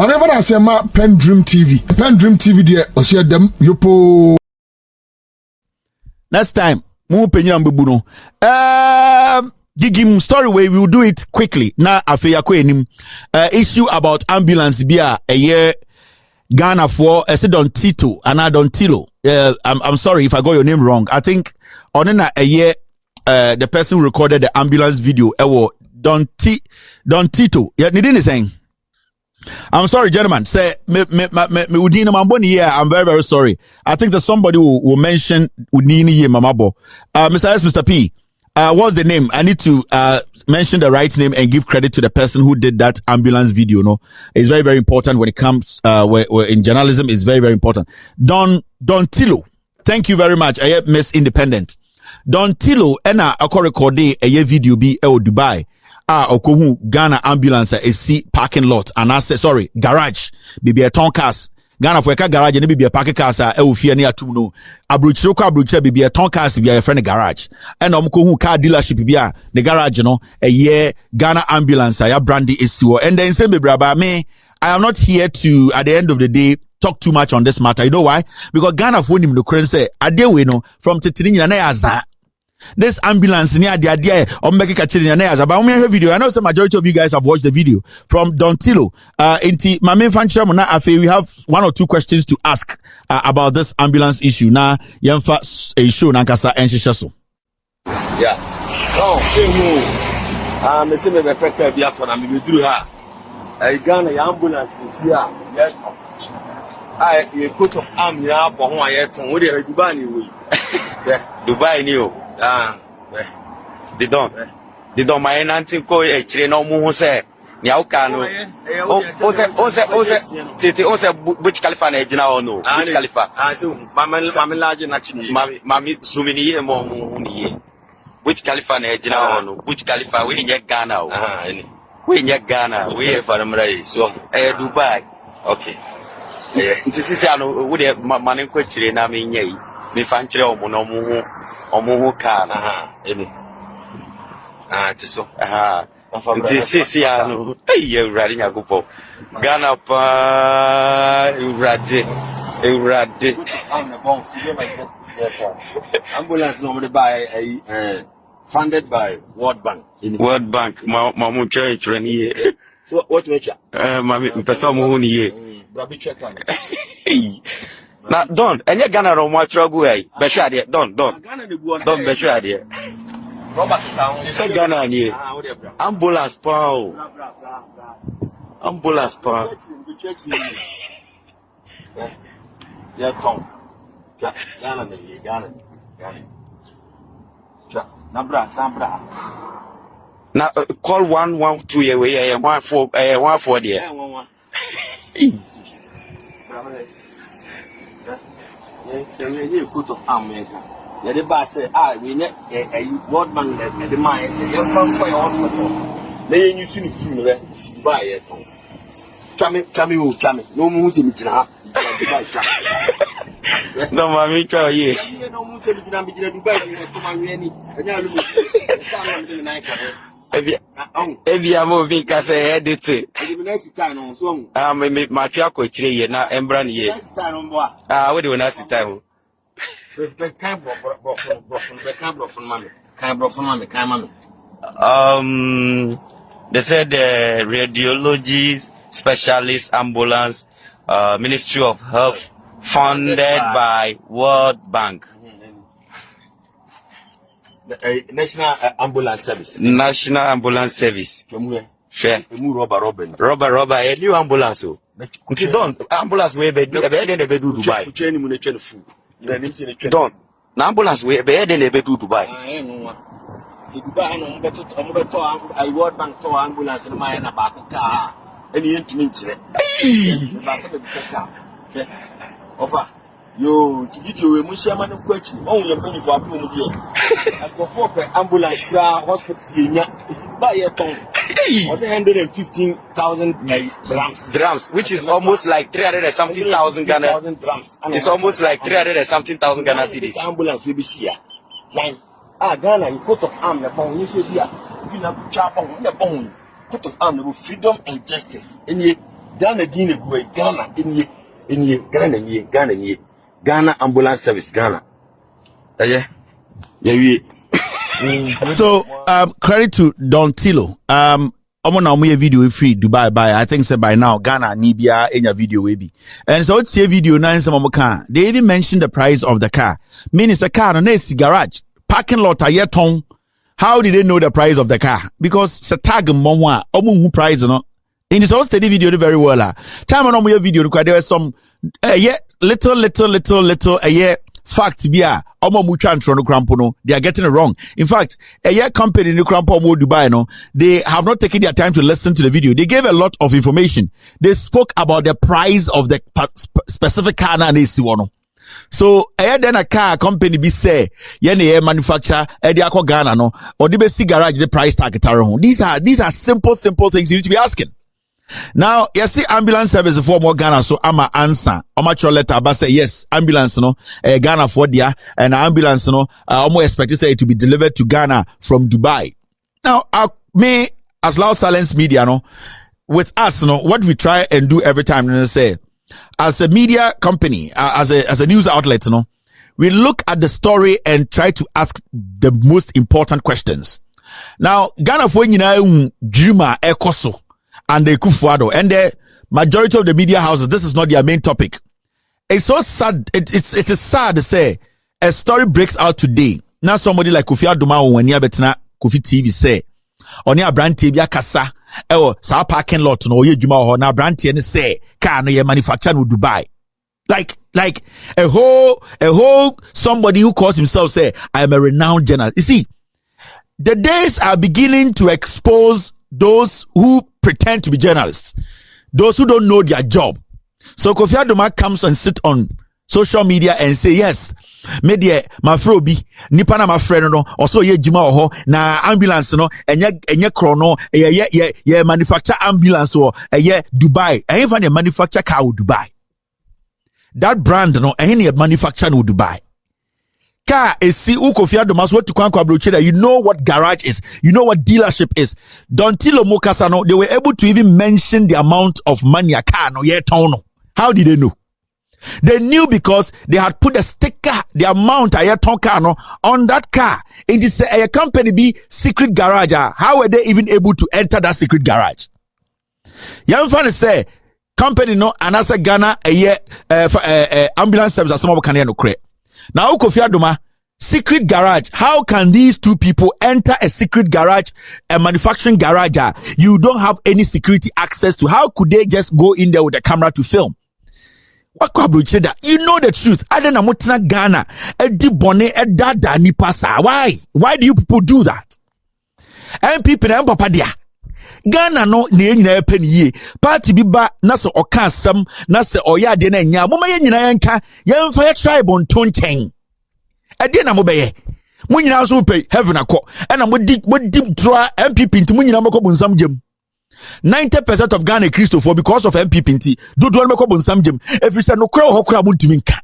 never I say ma PENDREAM TV there or see them yopo. Next time, mu penyan bebu no. Gigim story way, we will do it quickly. Na afeya ko enim. Issue about ambulance bia a year Ghana for Don Tito and I Don Tilo. I'm sorry if I got your name wrong. I think on a year the person who recorded the ambulance video Don Tito. Yeah, ni didn't saying. I'm sorry, gentlemen. Say me udini mamboni here. I'm very, very sorry. I think that somebody will mention udini here mamabo. Mr. S, Mr. P. What's the name? I need to mention the right name and give credit to the person who did that ambulance video. No, it's very, very important when it comes where in journalism. It's very, very important. Don Tilo. Thank you very much. I Miss Independent. Don Tilo ena ako recorde a video be Dubae. Okohu Ghana ambulance see parking lot and I say sorry garage bibi a ton cars Ghana for a garage and bibi a parking cars fear near to no abruchiro bibi a ton cars be a friend garage and okohu car dealership bibi the garage no a year Ghana ambulance ya brandy is and then say braba me I am not here to at the end of the day talk too much on this matter. You know why? Because Ghana for him no current say adewe no from titini na yaza. This ambulance near the idea of making a video. I know some majority of you guys have watched the video from Don Tilo. My main fan we have one or two questions to ask about this ambulance issue. Now, Yemfa a show Nankasa and Shishaso. Yeah. Oh, I see me prepare be after I'm with you. I Ghana ambulance is here. I a coat of arm here for who I am. What are Dubae? Dubae new. They don't my nanti ko no mu say ni no o se Burj Khalifa na ejina no Burj Khalifa so mama large na chini mami sumini ye mo ni Burj Khalifa na ejina no Burj Khalifa we nye Ghana o we nye Ghana we for mrai so Dubai okay nti sisi ano we de mane ko chire na me nyai me fan chire o mo no mu omuhu kana tiso sisi anu urade nyagopo Ghana pa urade ambulance no by funded by World Bank mamu church rani so what mecha mami mpesa mu ni ye brabi check na don enye Ghana ro mo atrogu ai be hwa de don be hwa de Robert town se Ghana ni ambulance pa ya tom Ghana ni Ghana na bra sambra na call 112 ye we 14 there say we coat of arm yeah the boss say we need a World Bank the man say you from for hospital they use you film there buy it chame no mu se mi jina no mami try ye no mu se mi jina Dubai to ma we ni anya lu na ka ebi amo vi ka say edit me ma twa ko kire ye na embra ne ye we de na sitan they said the radiology specialist ambulance Ministry of Health funded by World Bank. National Ambulance Service. Share. Rubber. A new ambulance. Don't ambulance we be Dubai. Don't. Ambulance we be Dubai. Dubai no beto I World Bank to ambulance in my na ba car. Any intimate. Over. Yo, video we mushama no question. Oh, you money for apple here. As for ambulance hospital is buy a ton. 115,000 drams, which is almost like 300 and something thousand Ghana. It's almost like 300 and something thousand Ghana cedis. Ambulance will be here. Ghana, you coat of arm the bone. You say here, you know, chop on the bone. Coat of arm, freedom and justice. And Ghana dine boy Ghana Ghana ambulance service Ghana. Yeah. So credit to Don Tilo. I'm on a video free Dubai by I think say by now Ghana Nibia in your video will be. And so it's a video nine some car. They even mentioned the price of the car. Meaning it's a car on a garage. Parking lot a yet ton. How did they know the price of the car? Because it's a tag mwa who price no. In this whole steady video very well. Time on my video there was some little fact bia omo mucha ntro no crampo no they are getting it wrong. In fact a company no crampo mo Dubai no they have not taken their time to listen to the video. They gave a lot of information. They spoke about the price of the specific car na esi wono. So then a car company be say ye manufacture e dey akọ Ghana no or dey be see garage the price tag tare ho. These are simple things you need to be asking. Now, you see ambulance service for more Ghana, so I'm a answer. I'm a letter, but say yes, ambulance, no, Ghana for there, and ambulance, no, I'm more expected say to be delivered to Ghana from Dubai. Now, me as Loud Silence Media, no, with us, no, what we try and do every time, say, as a media company, as a news outlet, no, we look at the story and try to ask the most important questions. Now, Ghana for dreamer ekoso. And the Kufuado and the majority of the media houses, this is not their main topic. It's so sad. It is sad to say a story breaks out today. Now somebody like Kofi Aduma when you betina Kofi TV say on your brand TV kasa sa parking lot no ye juma ho na brand TV say car no ye manufactured in Dubai. Like a whole somebody who calls himself say I am a renowned journalist. You see, the days are beginning to expose those who pretend to be journalists, those who don't know their job. So Kofi Adoma comes and sit on social media and say, yes, media my frobi nipa na my friend no also ye juma oho na ambulance no enye chrono ye manufacture ambulance or ye Dubai and even they manufacture car in Dubai. That brand no and he manufacture in Dubai. Car is see Kofi Adoma what to kwakwa you know what garage is, you know what dealership is. Dontilo Mokasano, they were able to even mention the amount of money a car no yet tono. How did they know? They knew because they had put a sticker, the amount a yet car no on that car. It is a company be secret garage. How were they even able to enter that secret garage? Young fan say company no and as a Ghana ambulance service as some of can no create. Now, Kofi Adoma, secret garage. How can these two people enter a secret garage, a manufacturing garage? You don't have any security access to. How could they just go in there with a camera to film? What you know the truth. I don't know Ghana. Why do you people do that? And people papa dia. Ghana no ne nyina pen ye party bi ba na so oka asam na se oya de na nya moma ye nyina yanka yemfa ye tribe on tonchen ade na mobeye mu nyina so pay heaven akọ na mo deep draw MPP nti mu nyina mako bonsam gem 90% of Ghana Christopher because of MPP nti do mako bonsam gem every say no kra ho kra mo ntimi nka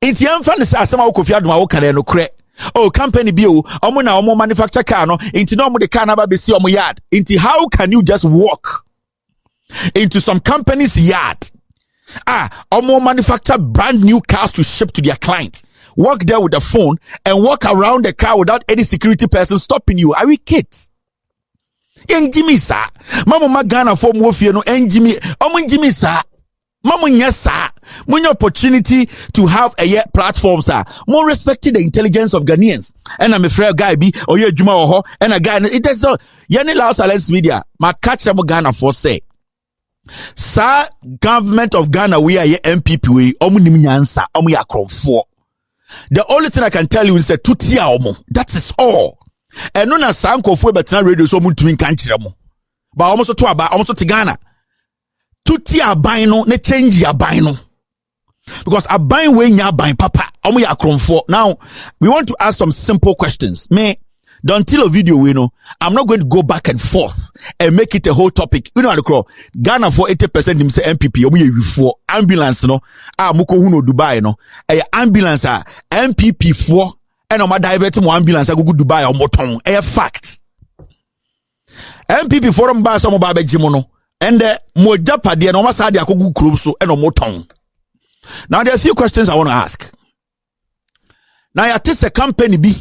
nti yemfa ne sa asam Kofi Adoma wo kare no kra. Oh, company bio, omo manufacture car no, into no the car number be see omo yard. Into how can you just walk into some company's yard? Omo manufacture brand new cars to ship to their clients. Walk there with the phone and walk around the car without any security person stopping you. Are we kids? Jimmy sa, mama Ghana for Mofia no Jimmy, Jimmy sa. Mama nyasa, when your opportunity to have a platform, sir, more respecting the intelligence of Ghanaians. And I'm a fair guy be or ye Juma or and a guy it is so Yanni Loud Silence Media, my catch them Ghana for say. Sir, government of Ghana, we are ye MPP, we omunyansa, for. The only thing I can tell you is a tutia omo. That is all. And none as sanko for better radio so mutuin country. But almost to about almost to Ghana. Tuti abino ne change abino because abine we nya abine papa omo ya kromfo. Now we want to ask some simple questions. Me don't tell a video we know I'm not going to go back and forth and make it a whole topic. You know the crow Ghana for 80% him say MPP omo ye for ambulance no muko hu no Dubai no ambulance MPP for and omo divert mo ambulance go Dubai omo ton fact MPP forum ba so mo ba be jimo no and mo japade no masa de akogu krom so e no moton. Now there are a few questions I want to ask. Now ya tese a company bi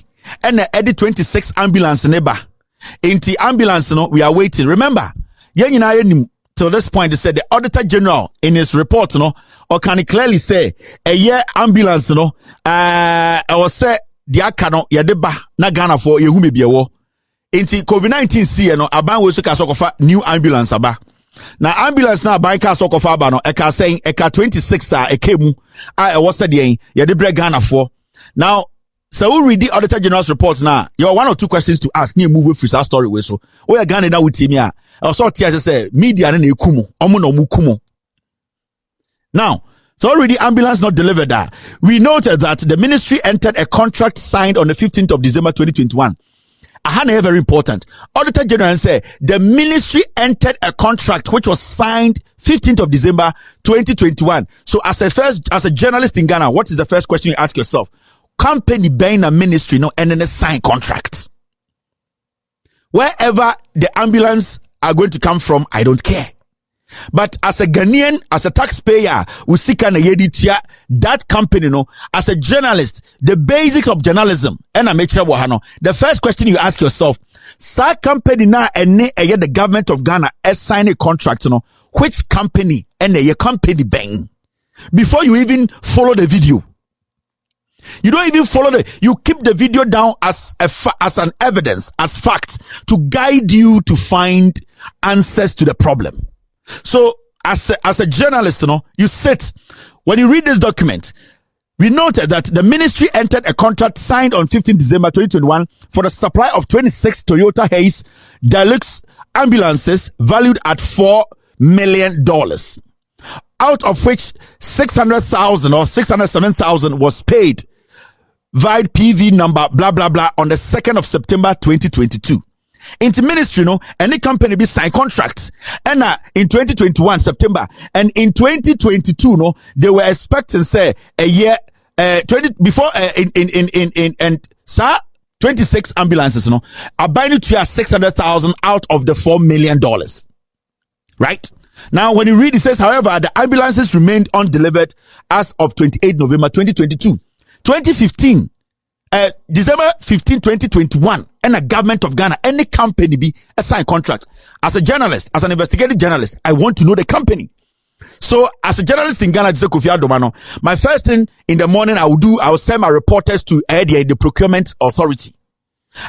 and edit 26 ambulance neba. Inti ambulance no we are waiting. Remember, till this point they said the Auditor General in his report no or can clearly say a year ambulance no or say the akano ya deba na Ghana for yehu me biawo. Inti COVID-19 see no aban we so ka sokofa new ambulance aba. Now ambulance na aban ka sokofa aba no e ka saying e ka 26 a ekemu a e wo se de ya de bre Ghana for. Now so we read the Auditor General's report now. You have 1 or 2 questions to ask. You move with our story with so. We are Ghana now with him here. Also, TS say media na ekumo. Omo no mukumo. Now, so already ambulance not delivered that. We noted that the ministry entered a contract signed on the 15th of December 2021. Ahana very important. Auditor General say the ministry entered a contract which was signed 15th of December 2021. So as a journalist in Ghana, what is the first question you ask yourself? Company buying a ministry no and then a sign contract. Wherever the ambulance are going to come from, I don't care. But as a Ghanaian, as a taxpayer, we seek an editia that company no. As a journalist, the basics of journalism and I make sure the first question you ask yourself: sa company na and the government of Ghana has signed a contract no. Which company and your company bang before you even follow the video. You don't even follow you keep the video down as an evidence, as fact, to guide you to find answers to the problem. So as a journalist, you sit, when you read this document, we noted that the ministry entered a contract signed on 15 December 2021 for the supply of 26 Toyota Hayes Deluxe ambulances valued at $4 million. Out of which 600,000 or 607,000 was paid via PV number blah blah blah on the 2nd of September 2022. Into ministry, any company be sign contracts, and in 2021 September, and in 2022, they were expecting say a year 20 before in 26 ambulances, are buying to 600,000 out of the $4 million, right? Now, when you read, it says, however, the ambulances remained undelivered as of 28 November 2022. 2015, December 15, 2021, and a government of Ghana, any company be a signed contract. As a journalist, as an investigative journalist, I want to know the company. So, as a journalist in Ghana, my first thing in the morning I will send my reporters to the procurement authority.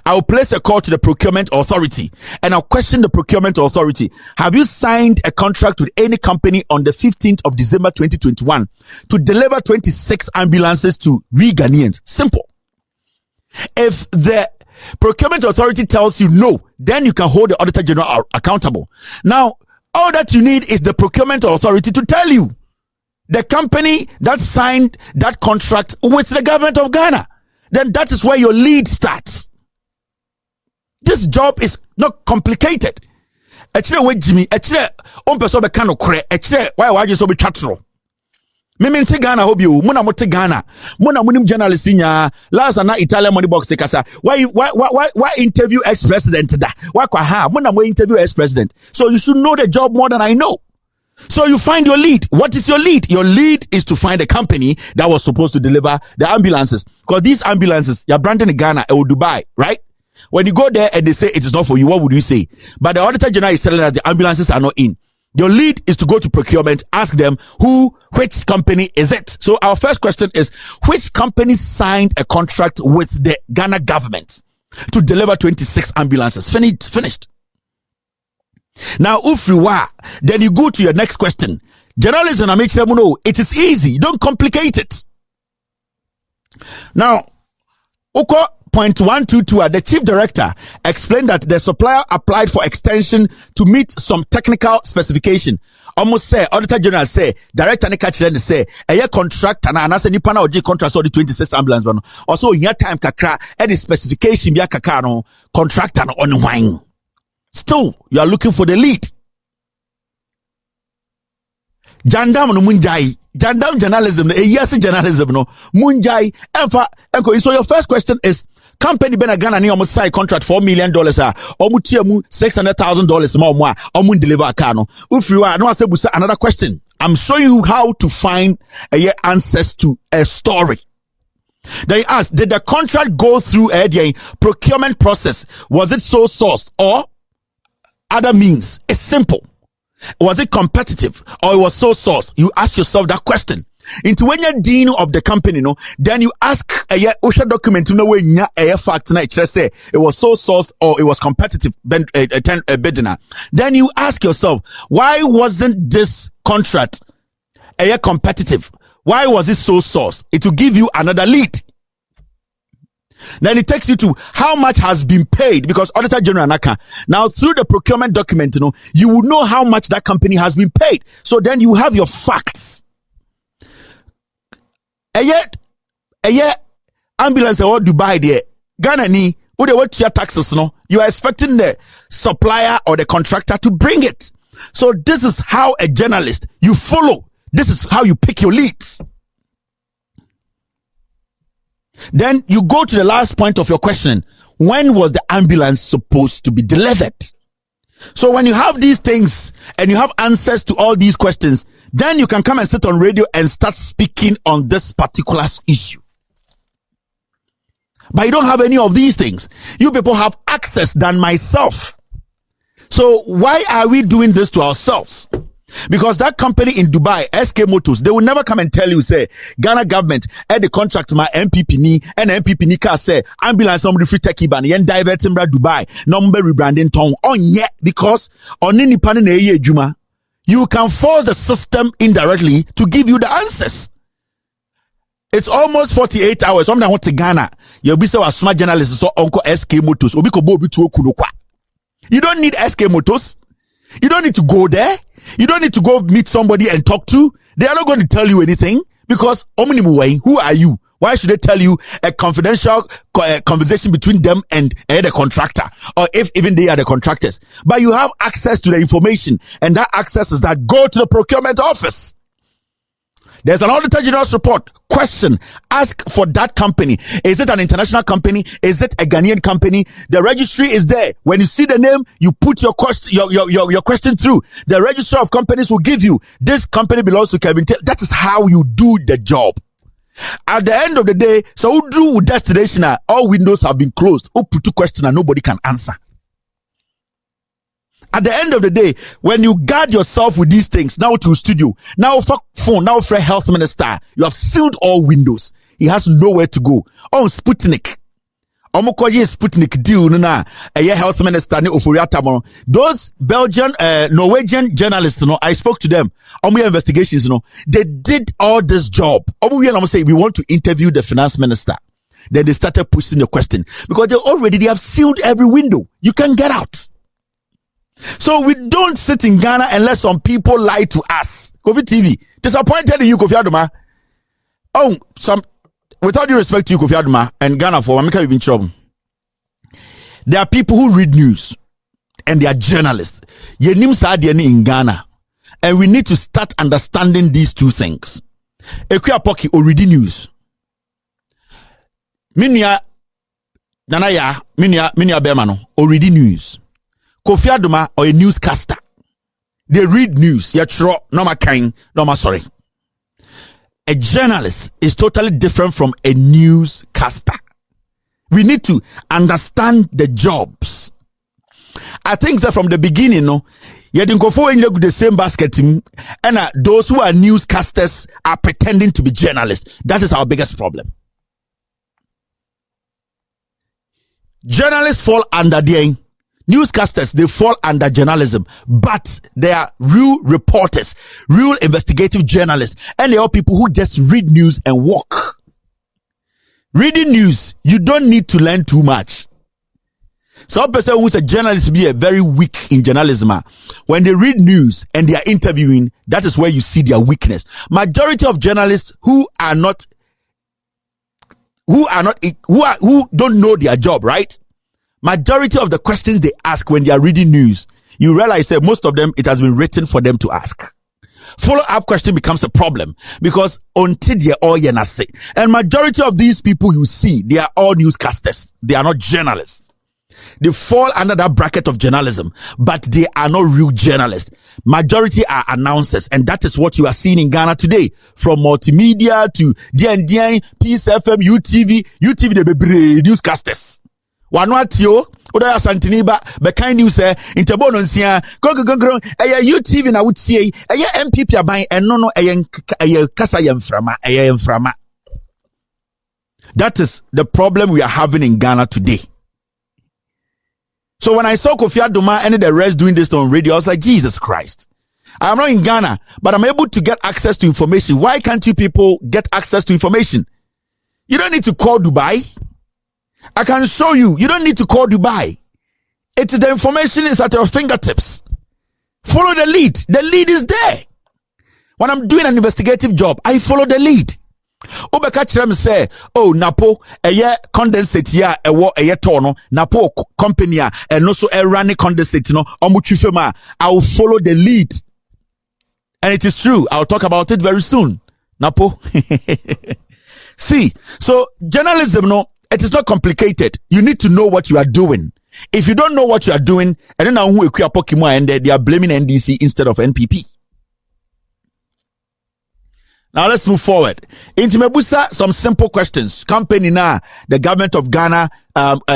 I will place a call to the procurement authority and I'll question the procurement authority. Have you signed a contract with any company on the 15th of December 2021 to deliver 26 ambulances to we Ghanaians? Simple. If the procurement authority tells you no, then you can hold the Auditor General accountable. Now, all that you need is the procurement authority to tell you the company that signed that contract with the government of Ghana. Then that is where your lead starts. This job is not complicated. Actually, wait, Jimmy. Actually, person be kano kre. Actually, why you so be chatro? Me mente Ghana hobi o. Muna mote Ghana. Muna munim journalist niya. Last na Italian money box kasa. Why interview ex-president da? Why kwa ha? Muna mo interview ex-president. So you should know the job more than I know. So you find your lead. What is your lead? Your lead is to find a company that was supposed to deliver the ambulances. Because these ambulances, you're branding in Ghana or Dubae, right? When you go there and they say it is not for you, what would you say? But the Auditor General is telling us the ambulances are not in. Your lead is to go to procurement, ask them which company is it? So our first question is, which company signed a contract with the Ghana government to deliver 26 ambulances? Finished. Now, Ufriwa, then you go to your next question. Journalism, I make sure you know, it is easy. Don't complicate it. Now, Point 122, the chief director explained that the supplier applied for extension to meet some technical specification. Almost say, Auditor General say, director ne catch them say, a year contract and anasa ni pana oji contract so the 26 ambulance one. Also, in your time kakra, any specification be kakano contract and on wine. Still, you are looking for the lead. Jandam no munjai. Jandam journalism, yes journalism no munjai. So your first question is, company ben Ghana ni almost sign contract $4 million almost $600,000 more almost deliver a car no if you are no another question. I'm showing you how to find answers to a story. Then you ask, did the contract go through a procurement process? Was it sole sourced or other means? It's simple. Was it competitive or it was sole sourced? You ask yourself that question. Into when you're dean of the company, no, then you ask a document, no way, a fact, say it was sole sourced or it was competitive bidding. Then you ask yourself, why wasn't this contract competitive? Why was it sole sourced? It will give you another lead. Then it takes you to how much has been paid, because Auditor General Naka, now through the procurement document, you will know how much that company has been paid. So then you have your facts. Ambulance or Dubae there. Ghana ni, what your taxes no? You are expecting the supplier or the contractor to bring it. So this is how a journalist you follow. This is how you pick your leads. Then you go to the last point of your question. When was the ambulance supposed to be delivered? So when you have these things and you have answers to all these questions, then you can come and sit on radio and start speaking on this particular issue. But you don't have any of these things. You people have access than myself. So why are we doing this to ourselves? Because that company in Dubai, SK Motors, they will never come and tell you, say, Ghana government had the contract to my MPP ni, and MPP ni ka say, ambulance number free techie ban, yen diverting bra Dubai, number rebranding tone, on yet, because on any pan in juma, you can force the system indirectly to give you the answers. It's almost 48 hours. Something I want to Ghana. You'll be so a smart journalist, so Uncle SK Motors, you don't need SK Motors. You don't need to go there. You don't need to go meet somebody and talk to. They are not going to tell you anything because who are you? Why should they tell you a confidential conversation between them and the contractor, or if even they are the contractors? But you have access to the information, and that access is that go to the procurement office. There's an Auditor General's report. Question. Ask for that company. Is it an international company? Is it a Ghanaian company? The registry is there. When you see the name, you put your question, your question through. The registrar of companies will give you, this company belongs to Kevin Taylor. That is how you do the job. At the end of the day, so who do destination? All windows have been closed. Who put two questions and nobody can answer. At the end of the day, when you guard yourself with these things, now to studio, now for phone, now for health minister, you have sealed all windows. He has nowhere to go. Oh, Sputnik. Sputnik deal na health minister ni oforiata. Those Belgian, Norwegian journalists, I spoke to them. Investigations, they did all this job. We want to interview the finance minister. Then they started pushing the question because they have sealed every window. You can get out. So we don't sit in Ghana and let some people lie to us. COVID TV. Disappointed in you, Kofi Adoma. Oh, with all due respect to you, Kofi Adoma, and Ghana for America, you've been in trouble. There are people who read news and they are journalists. Yenim Saadiani in Ghana. And we need to start understanding these two things. Ekuya Poki or reading news. Minya Nanaya, Minya Bermano, or reading news. Kofi Adoma or a newscaster. They read news. Sorry. A journalist is totally different from a newscaster. We need to understand the jobs. I think that from the beginning, you didn't go for the same basket team, and those who are newscasters are pretending to be journalists. That is our biggest problem. Journalists fall under the newscasters, they fall under journalism, but they are real reporters, real investigative journalists, and they are people who just read news and walk. Reading news, you don't need to learn too much. Some person who's a journalist be a very weak in journalism. When they read news and they are interviewing, that is where you see their weakness. Majority of journalists who don't know their job, right? Majority of the questions they ask when they are reading news, you realize that most of them, it has been written for them to ask. Follow-up question becomes a problem because until they're all yenase. And majority of these people you see, they are all newscasters. They are not journalists. They fall under that bracket of journalism, but they are not real journalists. Majority are announcers, and that is what you are seeing in Ghana today. From multimedia to DNDN, Peace FM, UTV, they be newscasters. Wanwatio, Oda Santiniba, Bekai News, Interbononcia, Gogogogro, UTV na would say, MPP are buying, and no, Kasayam Frama. That is the problem we are having in Ghana today. So when I saw Kofi Adoma and the rest doing this on radio, I was like, Jesus Christ. I'm not in Ghana, but I'm able to get access to information. Why can't you people get access to information? You don't need to call Dubae. I can show you. You don't need to call Dubae. It's the information is at your fingertips. Follow the lead. The lead is there. When I'm doing an investigative job, I follow the lead. Obeka Chirem say, oh, Napo, condensate ya, tono, Napo company, and also running condensate, no, I will follow the lead. And it is true. I'll talk about it very soon. Napo. See, so journalism, no, it is not complicated. You need to know what you are doing. If you don't know what you are doing, and then now who and they are blaming NDC instead of NPP. Now let's move forward. Into Mebusa, some simple questions. Company now, the government of Ghana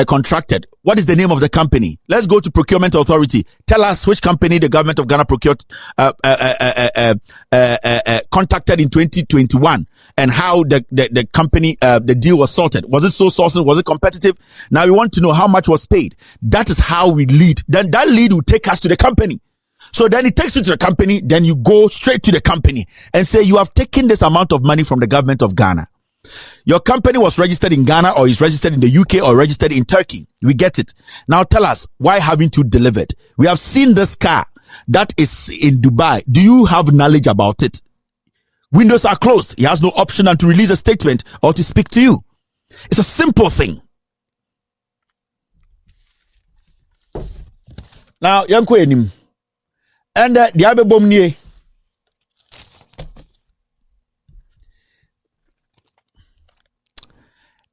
contracted. What is the name of the company? Let's go to Procurement Authority. Tell us which company the government of Ghana procured, contacted in 2021 and how the company, the deal was sorted. Was it so sorted? Was it competitive? Now we want to know how much was paid. That is how we lead. Then that lead will take us to the company. So then it takes you to the company, then you go straight to the company and say, you have taken this amount of money from the government of Ghana. Your company was registered in Ghana or is registered in the UK or registered in Turkey. We get it. Now tell us, why haven't you delivered? We have seen this car that is in Dubai. Do you have knowledge about it? Windows are closed. He has no option than to release a statement or to speak to you. It's a simple thing. Now, Yanko Enim. And the Abe Bomnie.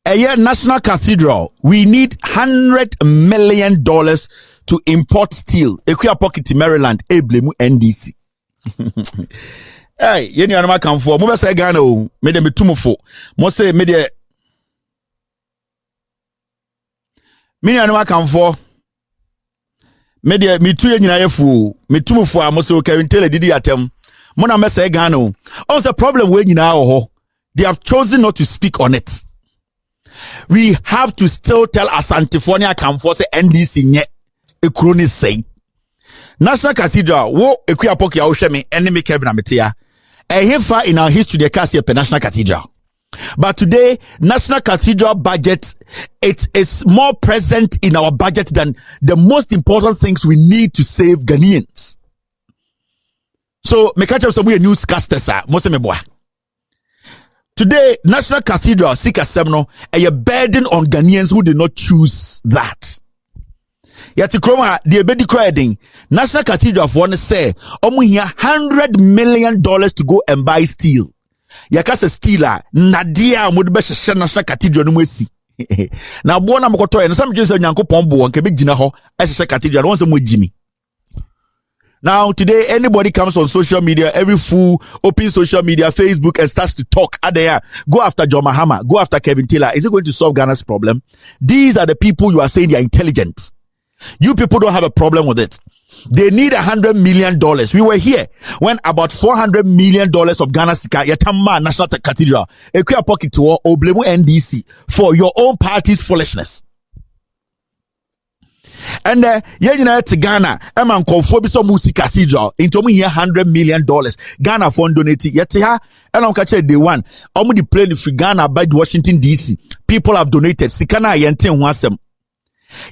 A year National Cathedral. We need $100 million to import steel. Equia pocket Maryland. Eblemu NDC. Hey, yeni anama kamfo. Mo be say Ghana o. Me de metumufo. Mo say me de. Me anama kamfo. Me de mitu ye nyina yefu metumufo a mo se o kawintele didi atem mo na me say Ghana o. On the problem we nyina ho. They have chosen not to speak on it. We have to still tell Asantefonia Kamfo say NDC nye ekroni say National Cathedral wo ekuya poki a wo hwe me enemy Kevin Ametia hefa in our history the case of National Cathedral. But today, National Cathedral budget, it is more present in our budget than the most important things we need to save Ghanaians. So, me catch up some newscasters are today, National Cathedral Sika Semno a burden on Ghanaians who did not choose that. Yet the ebedi creding National Cathedral for one say $100 million to go and buy steel. Yakasa stealer nadia mudbe hye National Cathedral no mwesi na bo na mkoto en some just Nyankopon bo nke be gina ho hye cathedral won say mo gimi. Now today anybody comes on social media, every fool open social media, Facebook and starts to talk there. Go after John Mahama, go after Kevin Taylor. Is it going to solve Ghana's problem? These are the people you are saying they are intelligent. You people don't have a problem with it. They need $100 million. We were here when about $400 million of Ghana Sika Yatama National Cathedral Equia pocket to Oblemu NDC for your own party's foolishness. And yeah, to Ghana, Eman Konfobiso Musi Cathedral into me $100 million. Ghana fund donated yet here, and I'm catching day one. I'm the plane for Ghana by Washington DC. People have donated. Sikana Yenten Wasem.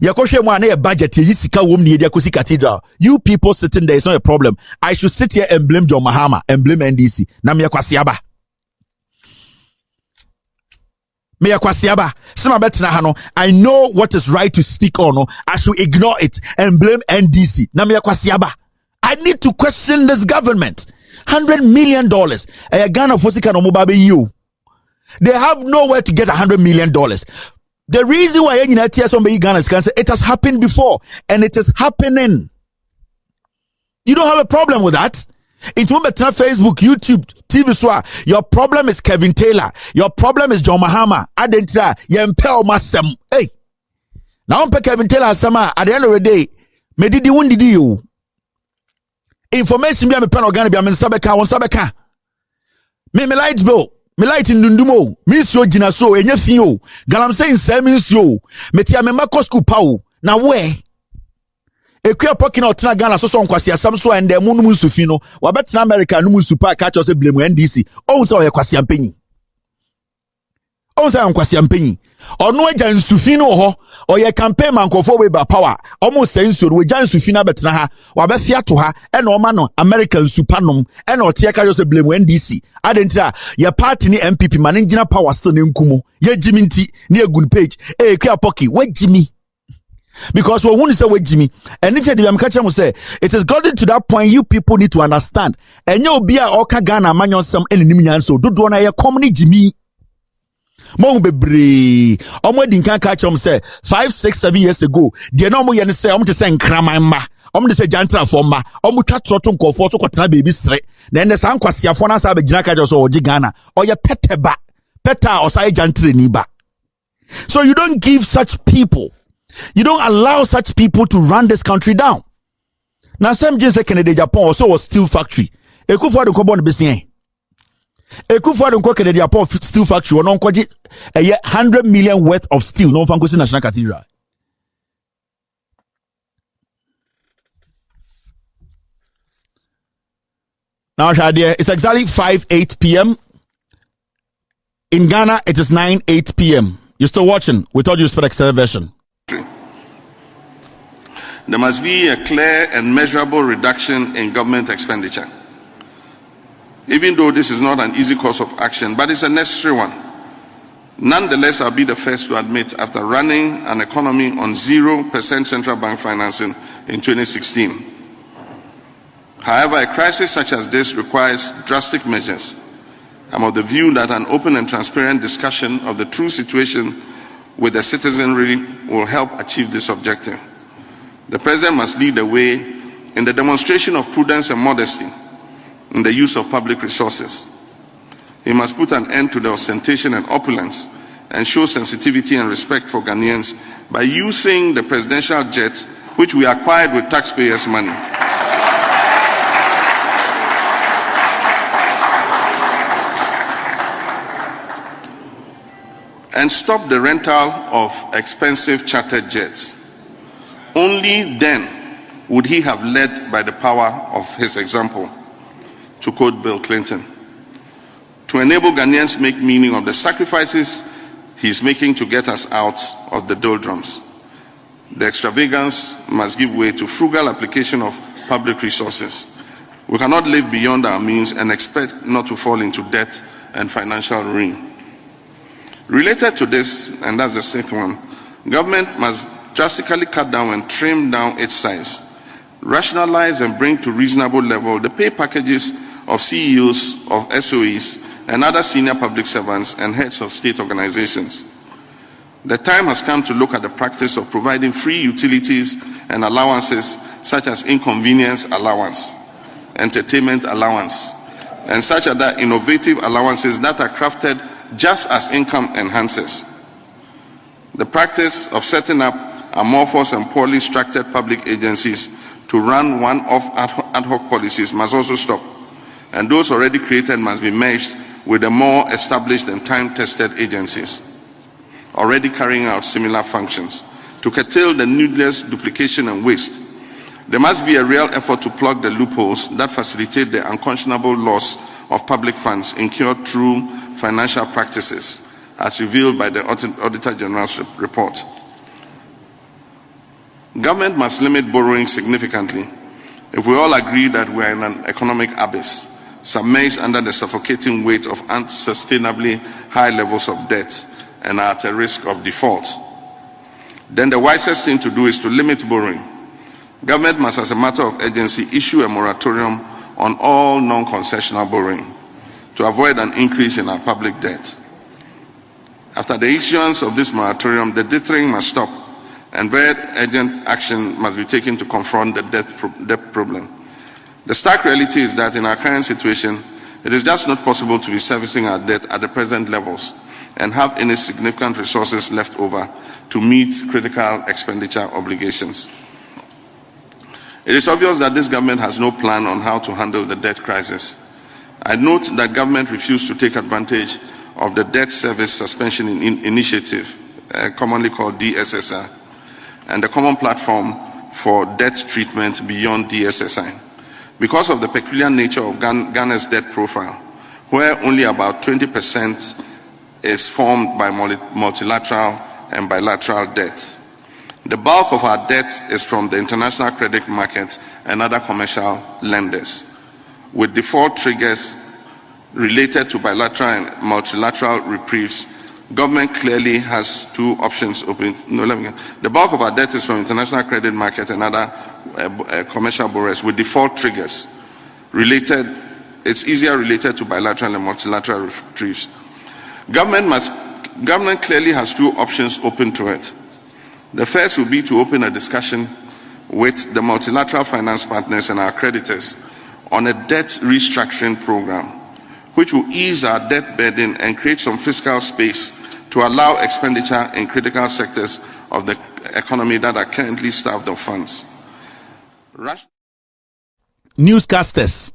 Yakoshe mwana budget yisika womni yakosi cathedral. You people sitting there is not a problem. I should sit here and blame John Mahama and blame NDC. Na miyakwasiaba. Miyakwasiaba. Sima betina hano. I know what is right to speak on. I should ignore it and blame NDC. Na miyakwasiaba. I need to question this government. $100 million. Ghana for sika no mobile you. They have nowhere to get $100 million. The reason why Ghana is cancer, it has happened before and it is happening. You don't have a problem with that. It won't be Facebook, YouTube, TV. So your problem is Kevin Taylor. Your problem is John Mahama. Adentra yempel masem. Hey, now I'm Kevin Taylor sama. At the end of the day, me didi won didi you. Information be me pen organ be me sabeka won sabeka. Me light bill. Me light in Dundumo. Me so jina so enye fi o. Galam say nsem nsuo. Me tia me makọ school pa o. Na where? Ekuya pokin otina Ghana so nkwasi asam so and dem munum nsufi no. Wa betina America no nsupa ka cho se blame NDC. O so ye kwasi ampanyi. O so nkwasi ampanyi. Ono agya nsufi no ho. O ye campaign man kofo we ba power. Omo say nsuo we agya nsufi na betina ha. Wa be fia to ha e na oma no American supa nom e na otie ka cho se blame NDC. Adentia ye party ni MPP man ngina power still ne nkumo. Ye Jimmy nti ne egul page. Ekuya poki we Jimmy. Because we want to say with Jimmy, and it say it has gotten to that point. You people need to understand. And you be a Oka Ghana man some enemy so do one a comedy Jimmy. Mo bebre. Omo din kan catch say 5, 6, 7 years ago. The no mo yen say omo to say nkramama. Omo to say jantra for ma. Omo twa trotun kofo so kwatena baby sre. Then the san kwasiafo na sa be gina catch so oji Ghana. Oye peteba. Peta or say jantre ni ba. So you don't give such people. You don't allow such people to run this country down. Now, some just say Canada, Japan also was steel factory. Ekufu adu kobo nbesi. Ekufu adu ko Canada, Japan steel factory. Wonon kwaji 100 million worth of steel. No fankosi National Cathedral. Now, it's exactly 5:08 p.m. In Ghana, it is 9:08 p.m. You're still watching. With all due respect, extended version. There must be a clear and measurable reduction in government expenditure. Even though this is not an easy course of action, but it's a necessary one. Nonetheless, I'll be the first to admit, after running an economy on 0% central bank financing in 2016. However, a crisis such as this requires drastic measures. I'm of the view that an open and transparent discussion of the true situation with the citizenry will help achieve this objective. The President must lead the way in the demonstration of prudence and modesty in the use of public resources. He must put an end to the ostentation and opulence and show sensitivity and respect for Ghanaians by using the presidential jet which we acquired with taxpayers' money. And stop the rental of expensive chartered jets. Only then would he have led by the power of his example, to quote Bill Clinton, to enable Ghanaians to make meaning of the sacrifices he is making to get us out of the doldrums. The extravagance must give way to frugal application of public resources. We cannot live beyond our means and expect not to fall into debt and financial ruin. Related to this, and that's the sixth one, government must drastically cut down and trim down its size, rationalize and bring to reasonable level the pay packages of CEOs of SOEs and other senior public servants and heads of state organizations. The time has come to look at the practice of providing free utilities and allowances such as inconvenience allowance, entertainment allowance, and such other innovative allowances that are crafted just as income enhancers. The practice of setting up amorphous and poorly structured public agencies to run one-off ad hoc policies must also stop, and those already created must be merged with the more established and time-tested agencies already carrying out similar functions to curtail the needless duplication and waste. There must be a real effort to plug the loopholes that facilitate the unconscionable loss of public funds incurred through financial practices, as revealed by the Auditor General's report. Government must limit borrowing significantly. If we all agree that we are in an economic abyss, submerged under the suffocating weight of unsustainably high levels of debt and are at a risk of default, then the wisest thing to do is to limit borrowing. Government must, as a matter of urgency, issue a moratorium on all non-concessional borrowing to avoid an increase in our public debt. After the issuance of this moratorium, the dithering must stop and very urgent action must be taken to confront the debt problem. The stark reality is that in our current situation, it is just not possible to be servicing our debt at the present levels and have any significant resources left over to meet critical expenditure obligations. It is obvious that this government has no plan on how to handle the debt crisis. I note that government refused to take advantage of the debt service suspension initiative, commonly called DSSI, and the common platform for debt treatment beyond DSSI. Because of the peculiar nature of Ghana's debt profile, where only about 20% is formed by multilateral and bilateral debt. The bulk of our debt is from the international credit market and other commercial lenders, with default triggers related to bilateral and multilateral reprieves. Government clearly has two options open. The bulk of our debt is from international credit market and other commercial borrowers with default triggers related. It's easier related to bilateral and multilateral reprieves. Government clearly has two options open to it. The first would be to open a discussion with the multilateral finance partners and our creditors on a debt restructuring program, which will ease our debt burden and create some fiscal space to allow expenditure in critical sectors of the economy that are currently starved of funds. Newscasters.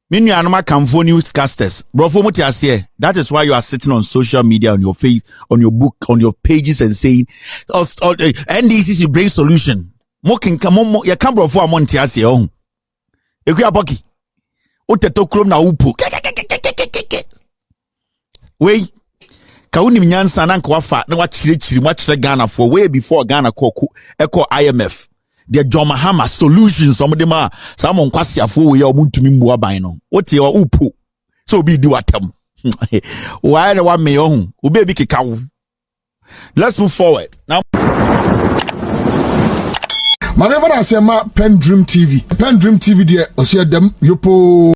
Many anoma camfo newscasters. Brofo mutiasie. That is why you are sitting on social media, on your face, on your book, on your pages, and saying, NDCC bring solution. Mokin kamo ya kan brofo amontiasie oh. Ekuya boki. Oteto krom na upu. Wey. Kauni mnyansa na nka wafa na wachire Ghana for way before Ghana eko IMF. The John Mahama solutions some of them are some kwasi afo we omuntumi mbu aban no. Wote wa upu. So be di watam. Why the one me ohun. Obi bi keka. Let's move forward. Now Whenever I say PENDREAM TV there, I see them yopo.